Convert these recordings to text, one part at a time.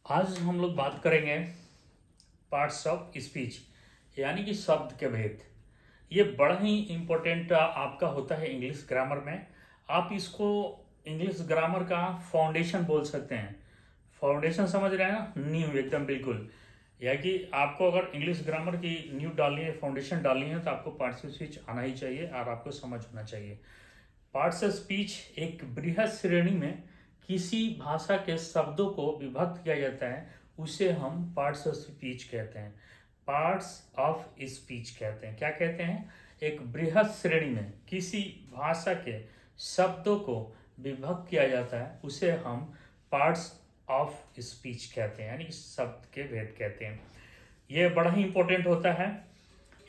आज हम लोग बात करेंगे पार्ट्स ऑफ स्पीच, यानी कि शब्द के भेद। ये बड़ा ही इम्पोर्टेंट आपका होता है इंग्लिश ग्रामर में। आप इसको इंग्लिश ग्रामर का फाउंडेशन बोल सकते हैं। फाउंडेशन समझ रहे हैं ना, नींव एकदम बिल्कुल। या कि आपको अगर इंग्लिश ग्रामर की नींव डालनी है, फाउंडेशन डालनी है, तो आपको पार्ट्स ऑफ स्पीच आना ही चाहिए और आपको समझ होना चाहिए। पार्ट्स ऑफ स्पीच एक बृहद श्रेणी में किसी भाषा के शब्दों को विभक्त किया जाता है, उसे हम पार्ट्स ऑफ स्पीच कहते हैं। पार्ट्स ऑफ स्पीच कहते हैं, क्या कहते हैं? एक बृहद श्रेणी में किसी भाषा के शब्दों को विभक्त किया जाता है, उसे हम पार्ट्स ऑफ स्पीच कहते हैं, यानी कि शब्द के भेद कहते हैं। यह बड़ा ही इंपॉर्टेंट होता है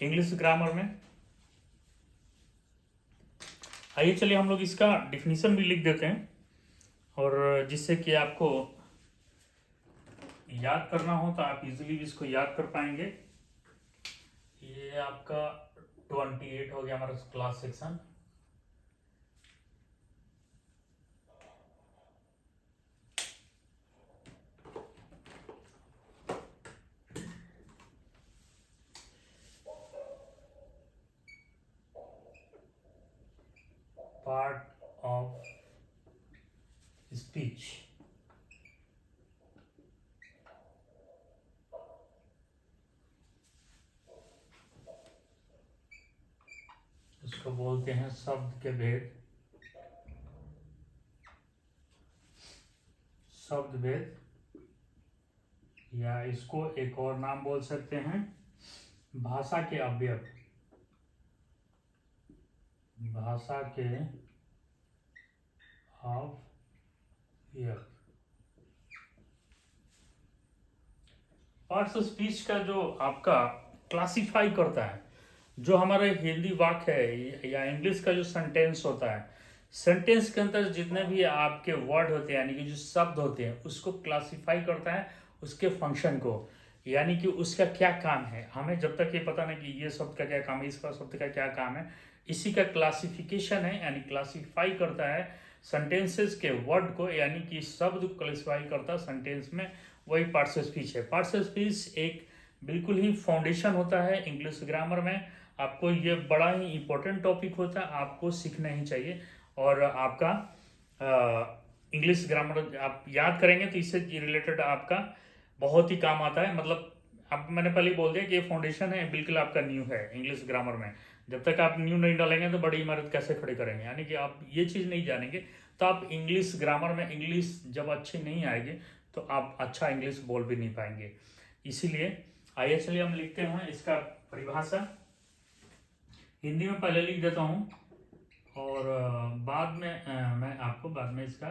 इंग्लिश ग्रामर में। आइए चलिए हम लोग इसका डिफिनीशन भी लिख देते हैं, और जिससे कि आपको याद करना हो तो आप इजीली भी इसको याद कर पाएंगे। ये आपका 28 हो गया हमारा class section. Part of speech. इसको बोलते हैं शब्द के भेद, शब्द भेद, या इसको एक और नाम बोल सकते हैं भाषा के अवयव। भाषा के अवयव। पार्ट्स ऑफ स्पीच का जो आपका क्लासिफाई करता है, जो हमारे हिंदी वाक्य है या इंग्लिश का जो सेंटेंस होता है, सेंटेंस के अंदर जितने भी आपके वर्ड होते हैं, यानी कि जो शब्द होते हैं, उसको क्लासिफाई करता है, उसके फंक्शन को, यानी कि उसका क्या काम है। हमें जब तक ये पता नहीं कि ये शब्द का क्या काम है, इसका शब्द का क्या काम है, इसी का क्लासिफिकेशन है, यानी क्लासिफाई करता है सेंटेंसेस के वर्ड को, यानी कि शब्द को क्लासिफाई करता है सेंटेंस में, वही पार्ट्स ऑफ स्पीच है। पार्ट्स ऑफ स्पीच एक बिल्कुल ही फाउंडेशन होता है इंग्लिश ग्रामर में। आपको ये बड़ा ही इम्पोर्टेंट टॉपिक होता है, आपको सीखना ही चाहिए। और आपका इंग्लिश ग्रामर आप याद करेंगे तो इससे रिलेटेड आपका बहुत ही काम आता है। मतलब अब मैंने पहले ही बोल दिया कि ये फाउंडेशन है, बिल्कुल आपका न्यू है इंग्लिश ग्रामर में। जब तक आप न्यू नहीं डालेंगे तो बड़ी इमारत कैसे खड़ी करेंगे, यानी कि आप ये चीज़ नहीं जानेंगे तो आप इंग्लिश ग्रामर में इंग्लिश जब अच्छी नहीं आएगी तो आप अच्छा इंग्लिश बोल भी नहीं पाएंगे। इसीलिए आइए चलिए हम लिखते हैं इसका परिभाषा। हिंदी में पहले लिख देता हूँ, और बाद में मैं आपको बाद में इसका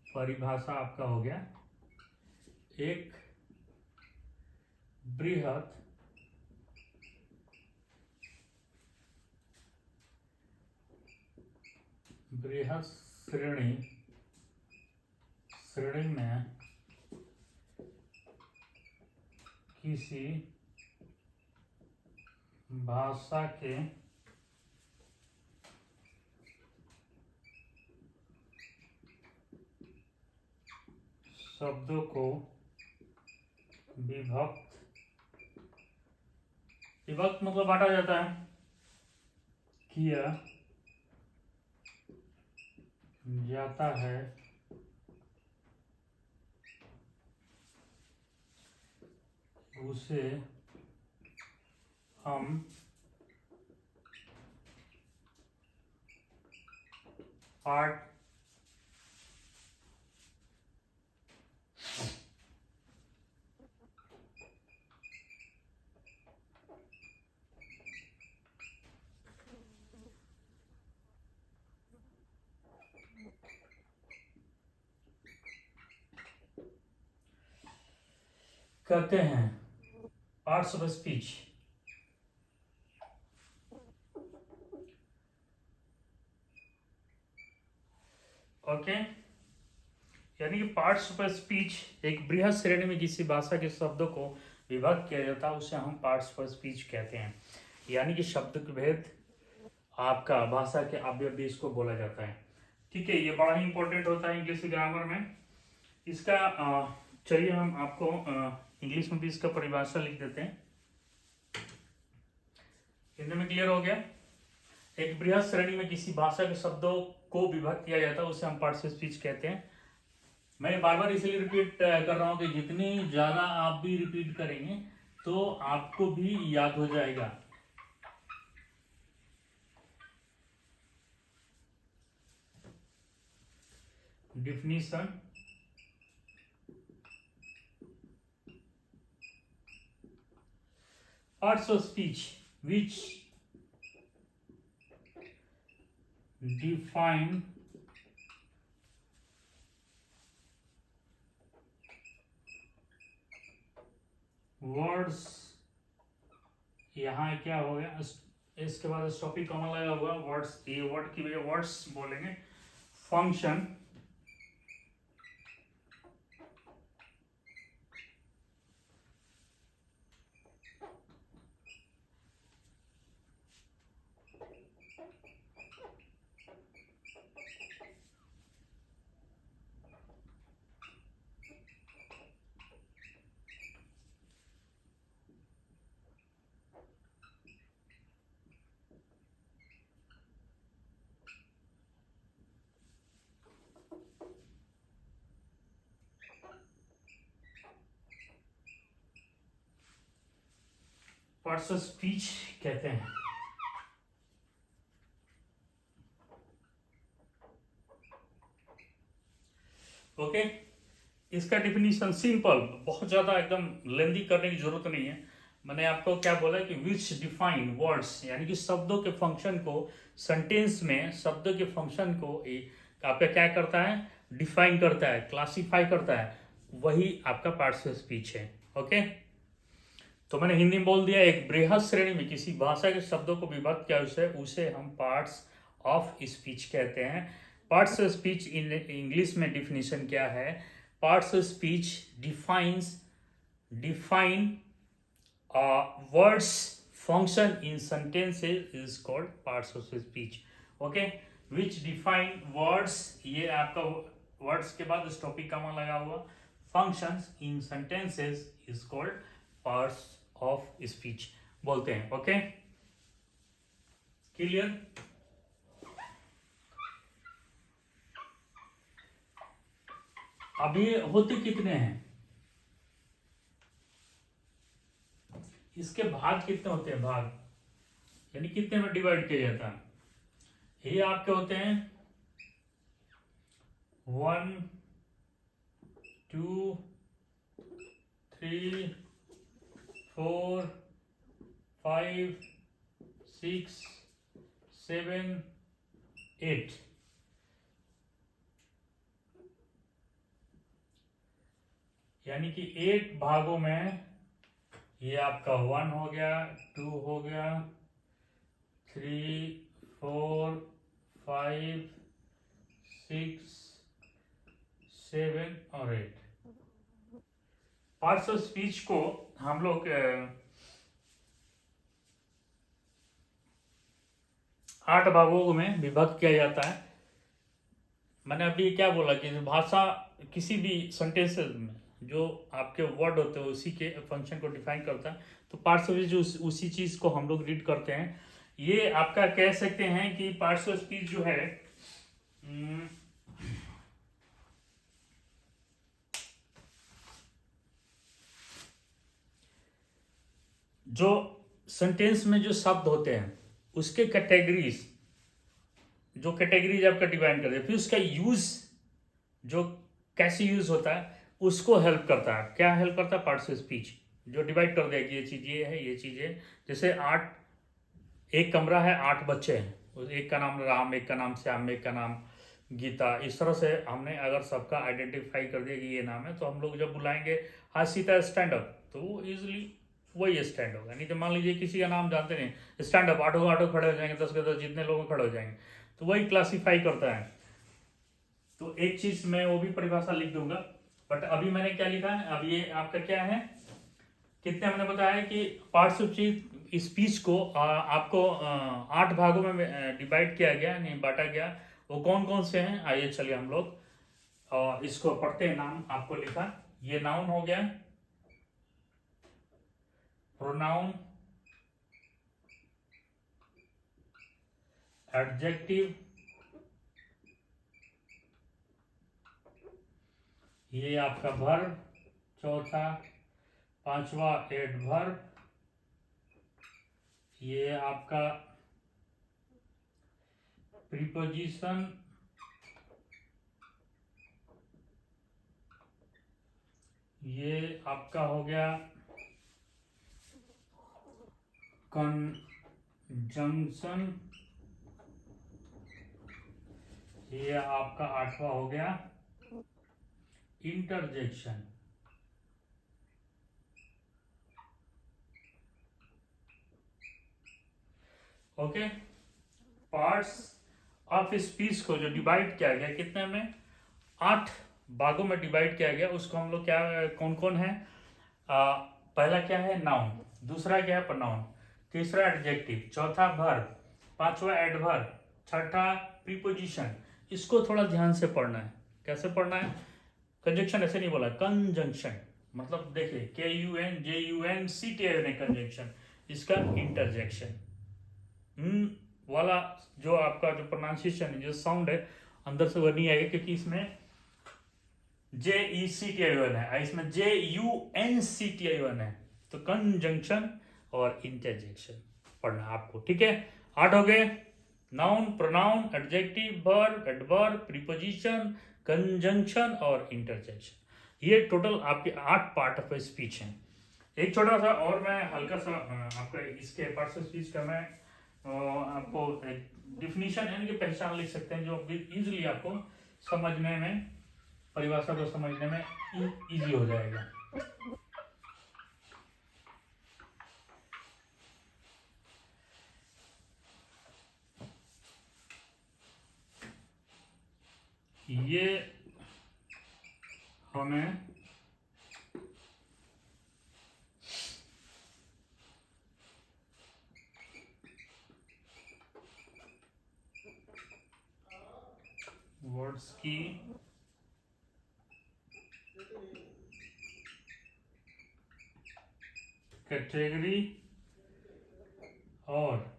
परिभाषा आपका हो गया। एक बृहद बृहद श्रेणी में किसी भाषा के शब्दों को विभक्त विभक्त मतलब बांटा जाता है, किया जाता है, उसे हम पार्ट कहते हैं। पार्ट्स ऑफ स्पीच ओके, यानी कि पार्ट्स ऑफ स्पीच एक बृहद श्रेणी में किसी भाषा के शब्दों को विभक्त किया जाता है, उसे हम पार्ट्स ऑफ स्पीच कहते हैं। यानी कि शब्द के भेद आपका भाषा के अवयव भी इसको बोला जाता है। ठीक है, ये बड़ा ही इंपॉर्टेंट होता है इंग्लिश ग्रामर में। इसका चलिए हम आपको इंग्लिश में भी इसका परिभाषा लिख देते हैं। हिंदी में क्लियर हो गया। एक बृहद श्रेणी में किसी भाषा के शब्दों को विभक्त किया जाता है, उसे हम पार्ट्स ऑफ स्पीच कहते हैं। मैं बार बार इसलिए रिपीट कर रहा हूं कि जितनी ज्यादा आप भी रिपीट करेंगे तो आपको भी याद हो जाएगा। Definition, parts of speech which define words, यहाँ क्या हो गया, इसके बाद टॉपिक कॉमन लगा हुआ वर्ड्स, ये वर्ड की वजह वर्ड्स बोलेंगे। फंक्शन, पार्ट्स ऑफ स्पीच कहते हैं। ओके, इसका डिफिनीशन सिंपल, बहुत ज्यादा एकदम लेंदी करने की जरूरत नहीं है। मैंने आपको क्या बोला कि विच डिफाइन वर्ड्स, यानी कि शब्दों के फंक्शन को, सेंटेंस में शब्दों के फंक्शन को आपका क्या करता है, डिफाइन करता है, क्लासिफाई करता है, वही आपका पार्ट्स ऑफ स्पीच है। ओके, तो मैंने हिंदी में बोल दिया, एक बृहद श्रेणी में किसी भाषा के शब्दों को विभक्त किया उसे हम पार्ट्स ऑफ स्पीच कहते हैं। Parts of speech in English में डिफिनीशन क्या है, parts of speech define words function in sentences is called parts of speech. Okay, which define words, ये आपका वर्ड्स के बाद टॉपिक का मान लगा हुआ, functions in sentences is called parts of speech बोलते हैं। Okay, clear. अभी होते कितने हैं, इसके भाग कितने होते हैं, भाग यानी कितने में डिवाइड किया जाता है। ये आपके होते हैं 1 2 3 4 5 6 7 8, यानी कि 8 भागों में ये आपका 1 हो गया, 2 हो गया, 3 4 5 6 7 और 8। पार्ट्स ऑफ स्पीच को हम लोग 8 भागों में विभक्त किया जाता है। मैंने अभी क्या बोला कि भाषा किसी भी सेंटेंस में जो आपके वर्ड होते हैं उसी के फंक्शन को डिफाइन करता है, तो पार्ट्स ऑफ स्पीच उसी चीज को हम लोग रीड करते हैं। ये आपका कह सकते हैं कि पार्ट्स ऑफ स्पीच जो है जो सेंटेंस में जो शब्द होते हैं उसके कैटेगरीज, जो कैटेगरीज आपका डिफाइन करते हैं, फिर उसका यूज जो कैसे यूज होता है उसको हेल्प करता है। क्या हेल्प करता है, पार्ट्स ऑफ स्पीच जो डिवाइड कर दिया कि ये चीज ये है, ये चीज है। जैसे 8, एक कमरा है, 8 बच्चे हैं, एक का नाम राम, एक का नाम श्याम, एक का नाम गीता, इस तरह से हमने अगर सबका आइडेंटिफाई कर दिया कि ये नाम है, तो हम लोग जब बुलाएंगे हाँ सीता स्टैंड अप, तो वो इजिली वही स्टैंड होगा। नहीं तो मान लीजिए किसी का नाम जानते नहीं, स्टैंड अप, ऑटो ऑटो खड़े हो जाएंगे, 10 के 10 जितने लोग खड़े हो जाएंगे, तो वही क्लासीफाई करता है। तो एक चीज मैं वो भी परिभाषा लिख दूंगा, बट अभी मैंने क्या लिखा है, अब ये आपका क्या है, कितने हमने बताया कि पार्ट्स ऑफ स्पीच को आपको 8 भागों में डिवाइड किया गया, नहीं बांटा गया। वो कौन कौन से हैं, आइए चलिए हम लोग इसको पढ़ते हैं। नाम आपको लिखा, ये नाउन हो गया। प्रोनाउन, एडजेक्टिव, ये आपका वर्ब, चौथा। पांचवा एडवर्ब, ये आपका प्रीपोजिशन, ये आपका हो गया कंजंक्शन, ये आपका आठवां हो गया interjection. Okay, parts of speech को जो डिवाइड किया गया कितने में, 8 भागों में डिवाइड किया गया। उसको हम लोग क्या, कौन कौन है, पहला क्या है नाउन, दूसरा क्या है प्रोनाउन, तीसरा एडजेक्टिव, चौथा वर्ब, पांचवा एडवर्ब, छठा प्रीपोजिशन। इसको थोड़ा ध्यान से पढ़ना है। कैसे पढ़ना है, कंजंक्शन ऐसे नहीं बोला, कंजंक्शन मतलब देखिए KUNJUNCTION है कंजंक्शन, इसका इंटरजेक्शन वाला जो आपका जो प्रोनाउंसिएशन है, जो साउंड है अंदर से वो नहीं आएगा, क्योंकि इसमें JECTION है, इसमें JUNCTION है। तो कंजंक्शन और इंटरजेक्शन पढ़ना आपको, ठीक है। 8 हो गए, noun, pronoun, adjective, verb, adverb, preposition, conjunction और इंटरजेक्शन। ये टोटल आपके 8 पार्ट ऑफ स्पीच हैं। एक छोटा सा और मैं हल्का सा आपका इसके पार्ट ऑफ स्पीच का मैं आपको एक डिफिनीशन यानी कि पहचान लिख सकते हैं, जो इजीली आपको समझने में, परिभाषा को समझने में इजी हो जाएगा। ये हमें वर्ड्स की कैटेगरी और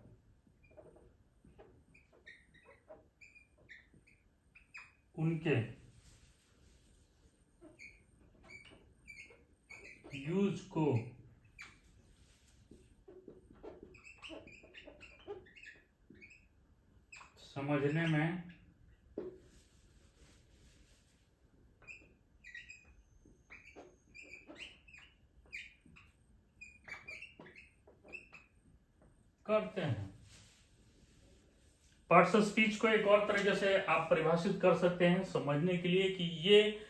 उनके यूज को समझने में करते हैं। पार्ट्स ऑफ स्पीच को एक और तरीके से आप परिभाषित कर सकते हैं समझने के लिए कि ये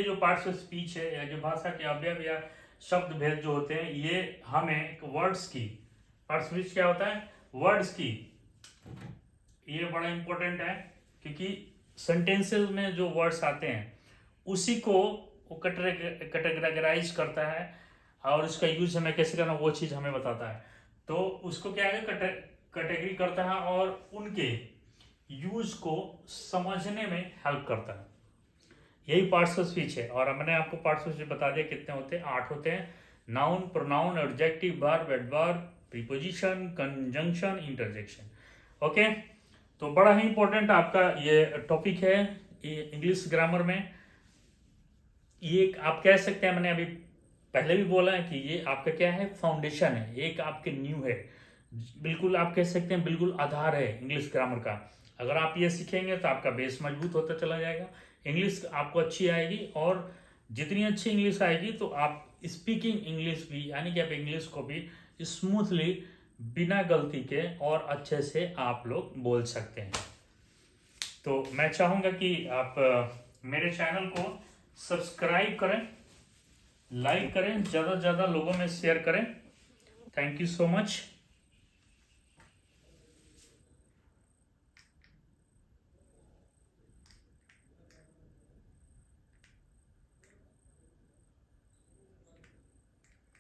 जो पार्ट्स ऑफ स्पीच है या जो भाषा के अवयव या शब्द भेद जो होते हैं, ये हमें वर्ड्स की, पार्ट्स ऑफ स्पीच क्या होता है, वर्ड्स की, ये बड़ा इंपॉर्टेंट है क्योंकि सेंटेंसेस में जो वर्ड्स आते हैं उसी को वो कैटेगराइज करता है और उसका यूज हमें कैसे करना वो चीज हमें बताता है। तो उसको क्या है, कैटेगरी करता है और उनके यूज को समझने में हेल्प करता है। यही पार्ट्स ऑफ स्पीच है। और मैंने आपको पार्ट्स ऑफ स्पीच बता दिया कितने होते हैं, 8 होते हैं। Noun, pronoun, adjective, verb, adverb, preposition, conjunction, interjection. Okay, तो बड़ा ही इंपॉर्टेंट आपका ये टॉपिक है इंग्लिश ग्रामर में। ये आप कह सकते हैं, मैंने अभी पहले भी बोला है कि ये आपका क्या है, फाउंडेशन है, एक आपके न्यू है, बिल्कुल आप कह सकते हैं बिल्कुल आधार है इंग्लिश ग्रामर का। अगर आप ये सीखेंगे तो आपका बेस मजबूत होता चला जाएगा, इंग्लिश आपको अच्छी आएगी। और जितनी अच्छी इंग्लिश आएगी तो आप स्पीकिंग इंग्लिश भी, यानी कि आप इंग्लिश को भी स्मूथली बिना गलती के और अच्छे से आप लोग बोल सकते हैं। तो मैं चाहूँगा कि आप मेरे चैनल को सब्सक्राइब करें, लाइक करें, ज़्यादा से ज़्यादा लोगों में शेयर करें। Thank you so much.